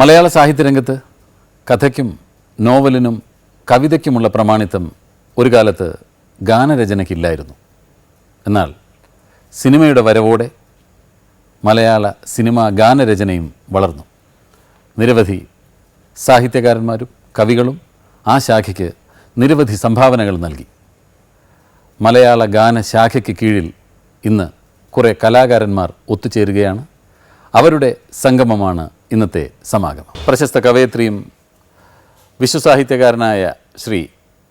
മലയാള സാഹിത്യരംഗത്ത് കഥയ്ക്കും നോവലിനും കവിതയ്ക്കുമുള്ള പ്രമാണിത്വം ഒരു കാലത്ത് ഗാനരചനയ്ക്കില്ലായിരുന്നു. എന്നാൽ സിനിമയുടെ വരവോടെ മലയാള സിനിമാ ഗാനരചനയും വളർന്നു. നിരവധി സാഹിത്യകാരന്മാരും കവികളും ആ ശാഖയ്ക്ക് നിരവധി സംഭാവനകൾ നൽകി. മലയാള ഗാനശാഖയ്ക്ക് കീഴിൽ ഇന്ന് കുറേ കലാകാരന്മാർ ഒത്തുചേരുകയാണ്. അവരുടെ സംഗമമാണ് ഇന്നത്തെ സമാഗമം. പ്രശസ്ത കവയത്രിയും വിശ്വസാഹിത്യകാരനായ ശ്രീ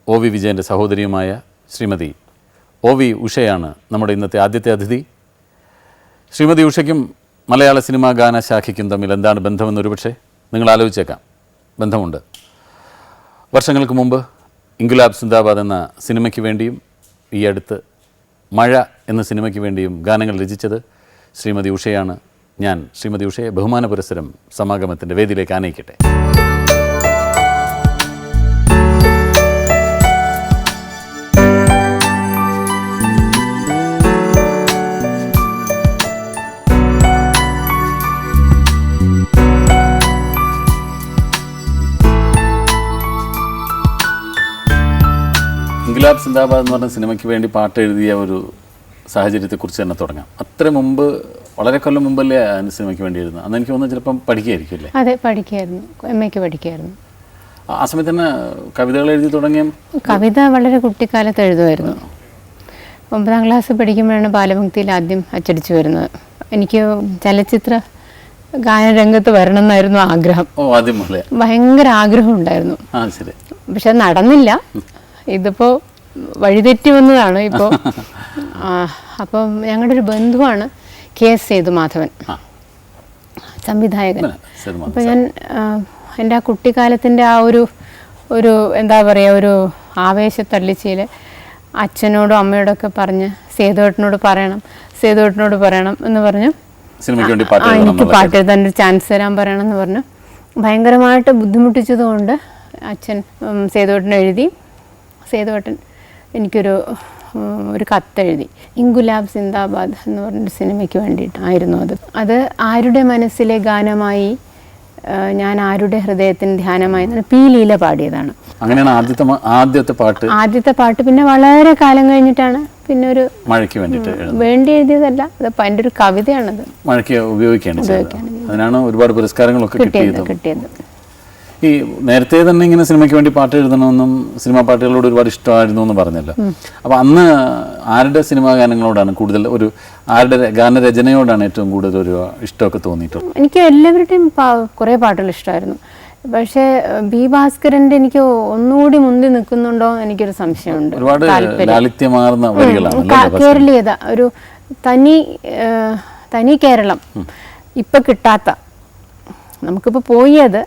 ഒ വി വിജയൻ്റെ സഹോദരിയുമായ ശ്രീമതി ഒ വി ഉഷയാണ് നമ്മുടെ ഇന്നത്തെ ആദ്യത്തെ അതിഥി. ശ്രീമതി ഉഷയ്ക്കും മലയാള സിനിമാ ഗാനശാഖയ്ക്കും തമ്മിൽ എന്താണ് ബന്ധമെന്നൊരു പക്ഷേ നിങ്ങൾ ആലോചിച്ചേക്കാം. ബന്ധമുണ്ട്. വർഷങ്ങൾക്ക് മുമ്പ് ഇൻകുലാബ് സിന്ദാബാദ് എന്ന സിനിമയ്ക്ക് വേണ്ടിയും ഈ അടുത്ത് മഴ എന്ന സിനിമയ്ക്ക് വേണ്ടിയും ഗാനങ്ങൾ രചിച്ചത് ശ്രീമതി ഉഷയാണ്. ഞാൻ ശ്രീമതി ഉഷയെ ബഹുമാന പുരസ്സരം സമാഗമത്തിൻ്റെ വേദിയിലേക്ക് ആനയിക്കട്ടെ. ഇൻകുലാബ് സിന്ദാബാദ് എന്ന് പറഞ്ഞ സിനിമയ്ക്ക് വേണ്ടി പാട്ട് എഴുതിയ ഒരു സാഹചര്യത്തെക്കുറിച്ച് തന്നെ തുടങ്ങാം. അത്ര മുമ്പ്, വളരെ കൊല്ലം മുമ്പല്ലേ ആ സിനിമയ്ക്ക് വേണ്ടി എഴുതുന്നത്? അന്ന് എനിക്ക് തോന്നുന്നു ചിലപ്പം പഠിക്കുകയായിരിക്കും അല്ലേ? അതെ, പഠിക്കുകയായിരുന്നു. MA പഠിക്കുകയായിരുന്നു. ആ സമയത്ത് തന്നെ കവിതകൾ എഴുതി തുടങ്ങിയ? കവിത വളരെ കുട്ടിക്കാലത്ത് എഴുതുമായിരുന്നു. 9ാം ക്ലാസ് പഠിക്കുമ്പോഴാണ് ബാലഭക്തിയിൽ ആദ്യം അച്ചടിച്ചു വരുന്നത്. എനിക്ക് ചലച്ചിത്ര ഗാനരംഗത്ത് വരണം എന്നായിരുന്നു ആഗ്രഹം. ആദ്യം ഭയങ്കര ആഗ്രഹം ഉണ്ടായിരുന്നു. പക്ഷെ നടന്നില്ല. ഇതിപ്പോൾ വഴിതെറ്റി വന്നതാണ് ഇപ്പോൾ. അപ്പം ഞങ്ങളുടെ ഒരു ബന്ധുവാണ് KS സേതുമാധവൻ, സംവിധായകൻ. അപ്പം ഞാൻ എൻ്റെ ആ കുട്ടിക്കാലത്തിൻ്റെ ആ ഒരു എന്താ പറയുക, ഒരു ആവേശത്തള്ളിച്ചയിൽ അച്ഛനോടും അമ്മയോടൊക്കെ പറഞ്ഞ് സേതുവേട്ടനോട് പറയണം എന്ന് പറഞ്ഞു. എനിക്ക് പാട്ട് എഴുതാൻ ഒരു ചാൻസ് തരാൻ പറയണം എന്ന് പറഞ്ഞു. ഭയങ്കരമായിട്ട് ബുദ്ധിമുട്ടിച്ചതുകൊണ്ട് അച്ഛൻ സേതുവേട്ടൻ എഴുതി. സേതുവേട്ടൻ എനിക്കൊരു കത്തെഴുതി. ഇൻകുലാബ് സിന്ദാബാദ് എന്ന് പറഞ്ഞൊരു സിനിമയ്ക്ക് വേണ്ടിയിട്ടായിരുന്നു അത് ആരുടെ മനസ്സിലെ ഗാനമായി, ഞാൻ ആരുടെ ഹൃദയത്തിന് ധ്യാനമായി എന്നാണ് P. ലീല പാടിയതാണ്. അങ്ങനെയാണ് ആദ്യത്തെ പാട്ട്. പിന്നെ വളരെ കാലം കഴിഞ്ഞിട്ടാണ് പിന്നെ ഒരു മഴയ്ക്ക് വേണ്ടി എഴുതിയതല്ല, അത് എൻ്റെ ഒരു കവിതയാണത്. മഴയ്ക്ക് ഉപയോഗിക്കുകയാണ്. അതിനാണ് ഒരുപാട് പുരസ്കാരങ്ങളൊക്കെ കിട്ടിയത്. ഈ നേരത്തെ തന്നെ ഇങ്ങനെ സിനിമയ്ക്ക് വേണ്ടി പാട്ട് എഴുതണമെന്നും സിനിമാ പാട്ടുകളോട് ഒരുപാട് ഇഷ്ടമായിരുന്നു എന്ന് പറഞ്ഞല്ലോ. അപ്പോൾ അന്ന് ആരുടെ സിനിമാ ഗാനങ്ങളോടാണ് കൂടുതൽ, ആരുടെ ഗാനരചനയോടാണ് ഏറ്റവും കൂടുതൽ ഒരു ഇഷ്ടമൊക്കെ തോന്നിയിട്ടുള്ളത്? എനിക്ക് എല്ലാവരുടെയും കുറേ പാട്ടുകൾ ഇഷ്ടമായിരുന്നു. പക്ഷേ B. ഭാസ്കരൻ്റെ എനിക്ക് ഒന്നുകൂടി മുന്നിൽ നിൽക്കുന്നുണ്ടോ എനിക്കൊരു സംശയമുണ്ട്. ഒരുപാട് ലാളിത്യമാർന്ന വരികളാണ്. കേരളീയത, ഒരു തനി കേരളം ഇപ്പം കിട്ടാത്ത, നമുക്കിപ്പോൾ പോയി അത്.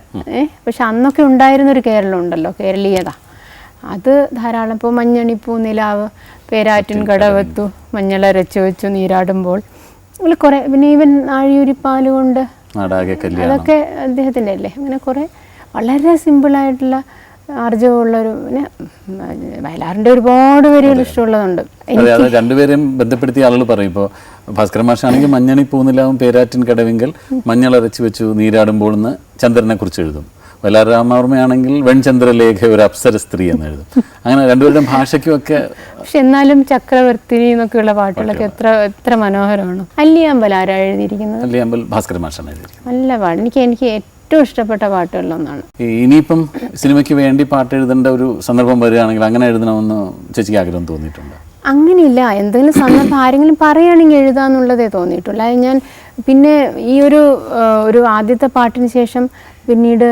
പക്ഷെ അന്നൊക്കെ ഉണ്ടായിരുന്നൊരു കേരളം ഉണ്ടല്ലോ, കേരളീയത, അത് ധാരാളം. ഇപ്പോൾ മഞ്ഞണിപ്പൂ നിലാവ്, പേരാറ്റിൻ കടവത്തു, മഞ്ഞളരച്ചു വെച്ചു നീരാടുമ്പോൾ, അങ്ങനെ കുറേ. പിന്നെ ഈവൻ ആഴിയൂരിപ്പാല് കൊണ്ട്, അതൊക്കെ അദ്ദേഹത്തിൻ്റെ അല്ലേ. അങ്ങനെ കുറേ വളരെ സിമ്പിളായിട്ടുള്ള ആർജവമുള്ളൊരു. പിന്നെ വയലാറിൻ്റെ ഒരുപാട് വരികൾ ഇഷ്ടമുള്ളതുണ്ട്. രണ്ടുപേരെയും ബന്ധപ്പെടുത്തിയ ആളുകൾ പറയും. ഇപ്പോൾ ഭാസ്കരൻ മാഷാണെങ്കിൽ മഞ്ഞണി പൂനിലാവും പേരാറ്റിൻ കടവിങ്കൽ മഞ്ഞളരച്ചു വെച്ചു നീരാടുമ്പോൾ എന്ന് ചന്ദ്രനെ കുറിച്ച് എഴുതും. വയലാർ രാമവർമ്മയാണെങ്കിൽ വെൺചന്ദ്രലേഖ ഒരു അപ്സര സ്ത്രീ എന്ന് എഴുതും. അങ്ങനെ രണ്ടുപേരുടെയും ഭാഷയ്ക്കുമൊക്കെ. പക്ഷെ എന്നാലും ചക്രവർത്തി എന്നൊക്കെയുള്ള പാട്ടുകളൊക്കെ എത്ര മനോഹരമാണ്. അല്ലിയാമ്പൽ ആരാ എഴുതിയിരിക്കുന്നത്? അല്ലിയാമ്പൽ ഭാസ്കരൻ മാഷാണ് എഴുതിയിരിക്കുന്നത്. നല്ല പാട്ട്. എനിക്ക് ഏറ്റവും ഇഷ്ടപ്പെട്ട പാട്ടുകളിലൊന്നാണ്. ഇനിയിപ്പം സിനിമയ്ക്ക് വേണ്ടി പാട്ട് എഴുതേണ്ട ഒരു സന്ദർഭം വരികയാണെങ്കിൽ അങ്ങനെ എഴുതണമെന്ന് ചേച്ചിക്ക് ആഗ്രഹം തോന്നിയിട്ടുണ്ട്? അങ്ങനെയില്ല. എന്തെങ്കിലും സന്ദർഭം ആരെങ്കിലും പറയുകയാണെങ്കിൽ എഴുതാന്നുള്ളതേ തോന്നിയിട്ടുള്ളൂ. അത് ഞാൻ പിന്നെ ഈ ഒരു ആദ്യത്തെ പാട്ടിന് ശേഷം പിന്നീട്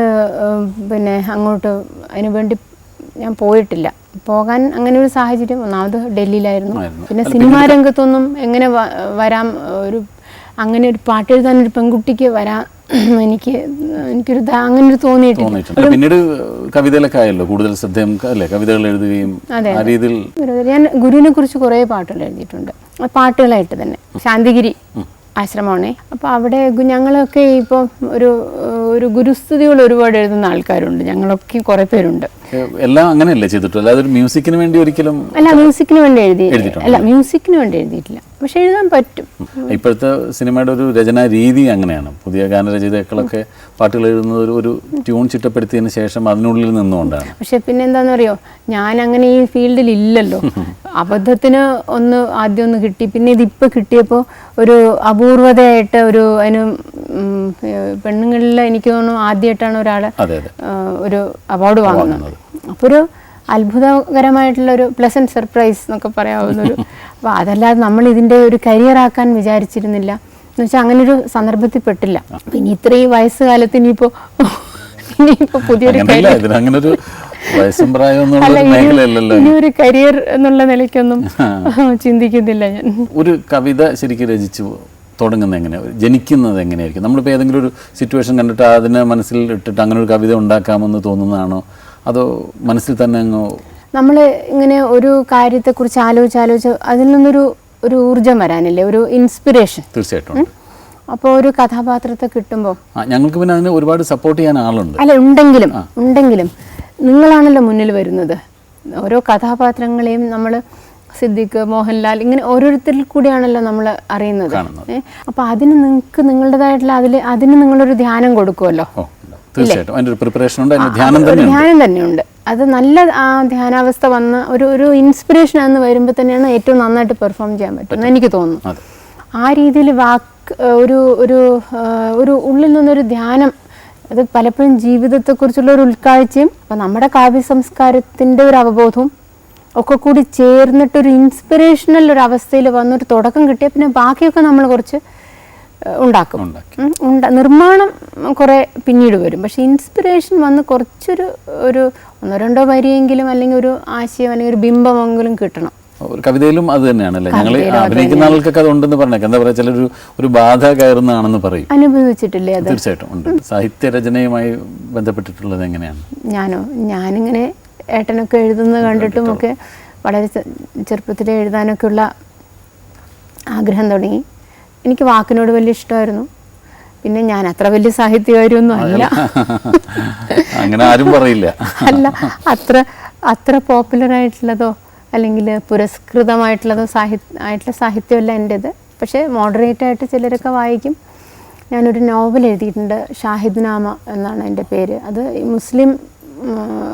പിന്നെ അങ്ങോട്ട് അതിനു വേണ്ടി ഞാൻ പോയിട്ടില്ല. പോകാൻ അങ്ങനെ ഒരു സാഹചര്യം ഒന്നാമത് ഡൽഹിയിലായിരുന്നു. പിന്നെ സിനിമാ രംഗത്തൊന്നും എങ്ങനെ വരാം, അങ്ങനെ ഒരു പാട്ട് എഴുതാൻ ഒരു പെൺകുട്ടിക്ക് വരാൻ എനിക്കൊരു അങ്ങനെ ഒരു തോന്നിയിട്ടില്ല. പിന്നീട് കവിതയിലൊക്കെ ആയല്ലോ കൂടുതൽ ശ്രദ്ധേയം അല്ലേ, കവിതകൾ എഴുതുകയും. അതെ, ഞാൻ ഗുരുവിനെ കുറിച്ച് കുറേ പാട്ടുകൾ എഴുതിയിട്ടുണ്ട്, പാട്ടുകളായിട്ട് തന്നെ. ശാന്തിഗിരി ആശ്രമമാണേ. അപ്പോൾ അവിടെ ഞങ്ങളൊക്കെ ഇപ്പോൾ ഒരു ഗുരുസ്തുതികൾ ഒരുപാട് എഴുതുന്ന ആൾക്കാരുണ്ട്. ഞങ്ങളൊക്കെ കുറേ പേരുണ്ട്. എല്ലാം അങ്ങനെയല്ലേ ചെയ്തിട്ടുള്ളൂ? അല്ലാതെ മ്യൂസിക്കിന് വേണ്ടി ഒരിക്കലും? അല്ല, മ്യൂസിക്കിന് വേണ്ടി എഴുതിയിട്ടില്ല. പക്ഷെ എഴുതാൻ പറ്റും. ഇപ്പോഴത്തെ സിനിമയുടെ ഒരു രചനാ രീതി അങ്ങനെയാണ്. പുതിയ ഗാനരചയിതാക്കളൊക്കെ പാട്ടുകൾ എഴുതുന്നത് ഒരു ട്യൂൺ ചിട്ടപ്പെടുത്തിയതിന് ശേഷം അതിനുള്ളിൽ നിന്നുകൊണ്ടാണ്. പക്ഷെ പിന്നെ എന്താണെന്നറിയോ, ഞാൻ അങ്ങനെ ഈ ഫീൽഡിൽ ഇല്ലല്ലോ. അബദ്ധത്തിന് ആദ്യം ഒന്ന് കിട്ടി, പിന്നെ ഇതിപ്പോൾ കിട്ടിയപ്പോൾ ഒരു അപൂർവതയായിട്ട് അതിന് പെണ്ണുങ്ങളിൽ എനിക്ക് തോന്നുന്നു ആദ്യമായിട്ടാണ് ഒരാൾ ഒരു അവാർഡ് വാങ്ങുന്നത്. അപ്പോൾ ഒരു അത്ഭുതകരമായിട്ടുള്ളൊരു പ്ലസൻറ്റ് സർപ്രൈസ് എന്നൊക്കെ പറയാവുന്നൊരു. അപ്പോൾ അതല്ലാതെ നമ്മൾ ഇതിൻ്റെ ഒരു കരിയറാക്കാൻ വിചാരിച്ചിരുന്നില്ല എന്ന് വെച്ചാൽ അങ്ങനെ ഒരു സന്ദർഭത്തിൽ പെട്ടില്ല. പിന്നെ ഇത്രയും വയസ്സുകാലത്ത് ഇനിയിപ്പോൾ പുതിയൊരു ഇനിയൊരു കരിയർ എന്നുള്ള നിലയ്ക്കൊന്നും ചിന്തിക്കുന്നില്ല ഞാൻ. ഒരു കവിത ശരിക്കും രചിച്ചു തുടങ്ങുന്നത് എങ്ങനെയാണ്, ജനിക്കുന്നത് എങ്ങനെയായിരിക്കും? നമ്മളിപ്പോൾ ഏതെങ്കിലും ഒരു സിറ്റുവേഷൻ കണ്ടിട്ട് അതിനെ മനസ്സിൽ ഇട്ടിട്ട് അങ്ങനെ ഒരു കവിത ഉണ്ടാക്കാമെന്ന് തോന്നുന്നതാണോ, അതോ മനസ്സിൽ തന്നെ അങ്ങ് നമ്മൾ ഇങ്ങനെ ഒരു കാര്യത്തെക്കുറിച്ച് ആലോചിച്ച് അതിൽ നിന്നൊരു ഊർജ്ജം വരാനില്ലേ, ഒരു ഇൻസ്പിറേഷൻ? തീർച്ചയായിട്ടും. അപ്പോൾ ഒരു കഥാപാത്രത്തെ കിട്ടുമ്പോൾ ഞങ്ങൾക്ക് പിന്നെ അതിന് ഒരുപാട് സപ്പോർട്ട് ചെയ്യാൻ ആളുണ്ട്. അല്ല, ഉണ്ടെങ്കിലും നിങ്ങളാണല്ലോ മുന്നിൽ വരുന്നത്. ഓരോ കഥാപാത്രങ്ങളെയും നമ്മൾ സിദ്ദിഖ്, മോഹൻലാൽ, ഇങ്ങനെ ഓരോരുത്തരിൽ കൂടിയാണല്ലോ നമ്മൾ അറിയുന്നത്. അപ്പോൾ അതിന് നിങ്ങൾക്ക് നിങ്ങളുടേതായിട്ടുള്ള അതിന് നിങ്ങളൊരു ധ്യാനം കൊടുക്കുമല്ലോ. ധ്യാനം തന്നെയുണ്ട്. അത് നല്ല ആ ധ്യാനാവസ്ഥ വന്ന് ഒരു ഇൻസ്പിറേഷൻ എന്ന് വരുമ്പോൾ തന്നെയാണ് ഏറ്റവും നന്നായിട്ട് പെർഫോം ചെയ്യാൻ പറ്റുന്നത് എനിക്ക് തോന്നുന്നു. ആ രീതിയിൽ ഒരു ഉള്ളിൽ നിന്നൊരു ധ്യാനം, അത് പലപ്പോഴും ജീവിതത്തെക്കുറിച്ചുള്ള ഒരു ഉൾക്കാഴ്ചയും അപ്പം നമ്മുടെ കാവ്യ സംസ്കാരത്തിൻ്റെ ഒരു അവബോധവും ഒക്കെ കൂടി ചേർന്നിട്ടൊരു ഇൻസ്പിറേഷണൽ ഒരു അവസ്ഥയിൽ വന്നൊരു തുടക്കം കിട്ടിയാൽ പിന്നെ ബാക്കിയൊക്കെ നമ്മൾ കുറച്ച് ഉണ്ടാക്കും. നിർമ്മാണം കുറേ പിന്നീട് വരും. പക്ഷെ ഇൻസ്പിറേഷൻ വന്ന് കുറച്ചൊരു 1-2 വരിയെങ്കിലും അല്ലെങ്കിൽ ഒരു ആശയം അല്ലെങ്കിൽ ഒരു ബിംബമെങ്കിലും കിട്ടണം. കവിതയിലും അത് തന്നെയാണല്ലേ? ഞങ്ങൾ അഭിനയിക്കുന്ന ആൾക്കൊക്കെ അത് ഉണ്ടെന്ന് പറഞ്ഞേക്കാം. എന്താ പറയുക, ചിലൊരു ഒരു ബാധ കയറുന്നതാണെന്ന് പറയും. അനുഭവിച്ചിട്ടില്ലേ അത്? തീർച്ചയായിട്ടും ഉണ്ട്. സാഹിത്യരചനയുമായി ബന്ധപ്പെട്ടിട്ടുള്ളത് എങ്ങനെയാണ്? ഞാനിങ്ങനെ ഏട്ടനൊക്കെ എഴുതുന്നത് കണ്ടിട്ടും ഒക്കെ വളരെ ചെറുപ്പത്തിൽ എഴുതാനൊക്കെ ഉള്ള ആഗ്രഹം തുടങ്ങി. എനിക്ക് വാക്കിനോട് വലിയ ഇഷ്ടമായിരുന്നു. പിന്നെ ഞാൻ അത്ര വലിയ സാഹിത്യകാരിയൊന്നും അല്ല. അങ്ങനെ ആരും പറയില്ല. അല്ല, അത്ര പോപ്പുലർ ആയിട്ടുള്ളതോ അല്ലെങ്കിൽ പുരസ്കൃതമായിട്ടുള്ളതോ ആയിട്ടുള്ള സാഹിത്യമല്ല എൻ്റേത്. പക്ഷേ മോഡറേറ്റ് ആയിട്ട് ചിലരൊക്കെ വായിക്കും. ഞാനൊരു നോവൽ എഴുതിയിട്ടുണ്ട്, ഷാഹിദ് നാമ എന്നാണ് എൻ്റെ പേര്. അത് മുസ്ലിം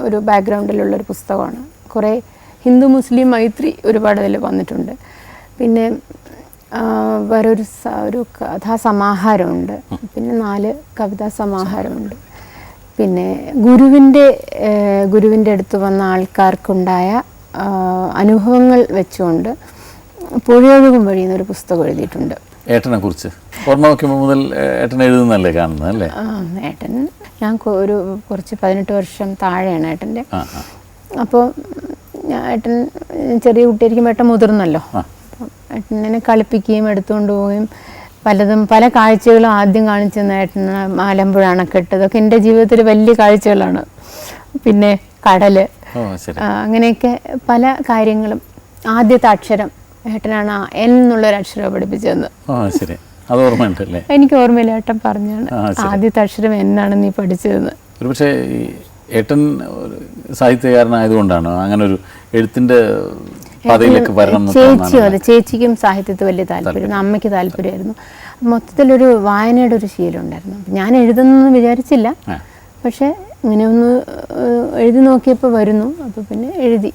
ഒരു ബാക്ക്ഗ്രൗണ്ടിലുള്ളൊരു പുസ്തകമാണ്. കുറേ ഹിന്ദു മുസ്ലിം മൈത്രി ഒരുപാട് അതിൽ വന്നിട്ടുണ്ട്. പിന്നെ ഒരു കഥാസമാഹാരമുണ്ട്, പിന്നെ 4 കവിതാ സമാഹാരമുണ്ട്. പിന്നെ ഗുരുവിൻ്റെ അടുത്ത് വന്ന ആൾക്കാർക്കുണ്ടായ അനുഭവങ്ങൾ വെച്ചുകൊണ്ട് പുഴയൊഴുകും വഴി എന്നൊരു പുസ്തകം എഴുതിയിട്ടുണ്ട്. ഏട്ടനെ കുറിച്ച് ഓർമ്മ വയ്ക്കുമ്പോൾ മുതൽ ഏട്ടൻ എഴുതുന്നല്ലേ കാണുന്നത് അല്ലേ? ഏട്ടൻ ഞാൻ കുറച്ച് 18 വർഷം താഴെയാണ് ഏട്ടൻ്റെ. അപ്പോൾ ഏട്ടൻ ചെറിയ കുട്ടിയായിരിക്കും, ഏട്ടൻ മുതിർന്നല്ലോ. ഏട്ടനെ കളിപ്പിക്കുകയും എടുത്തുകൊണ്ട് പോവുകയും പല കാഴ്ചകളും ആദ്യം കാണിച്ചു തന്ന ഏട്ടന് ആലമ്പുഴ അണക്കെട്ട്, ഇതൊക്കെ എൻ്റെ ജീവിതത്തിൽ വലിയ കാഴ്ചകളാണ്. പിന്നെ കടല്, അങ്ങനെയൊക്കെ പല കാര്യങ്ങളും. ആദ്യത്തെ അക്ഷരം ഏട്ടനാണ് എൻ എന്നുള്ളൊരു അക്ഷരം പഠിപ്പിച്ചതെന്ന്. എനിക്ക് ഓർമ്മയില്ല, ഏട്ടൻ പറഞ്ഞാണ് ആദ്യത്തെ അക്ഷരം എന്നാണ് നീ പഠിച്ചതെന്ന്. ഒരുപക്ഷെ ഏട്ടൻ സാഹിത്യകാരനായതുകൊണ്ടാണ് അങ്ങനെ ഒരു എഴുത്തിന്റെ ചേച്ചിക്കും സാഹിത്യത്തിൽ വലിയ താല്പര്യം, അമ്മയ്ക്ക് താല്പര്യമായിരുന്നു. മൊത്തത്തിലൊരു വായനയുടെ ഒരു ശീലം ഉണ്ടായിരുന്നു. ഞാൻ എഴുതുന്നൊന്നും വിചാരിച്ചില്ല, പക്ഷെ ഇങ്ങനെ ഒന്ന് എഴുതി നോക്കിയപ്പോൾ വരുന്നു. അപ്പോൾ പിന്നെ എഴുതി.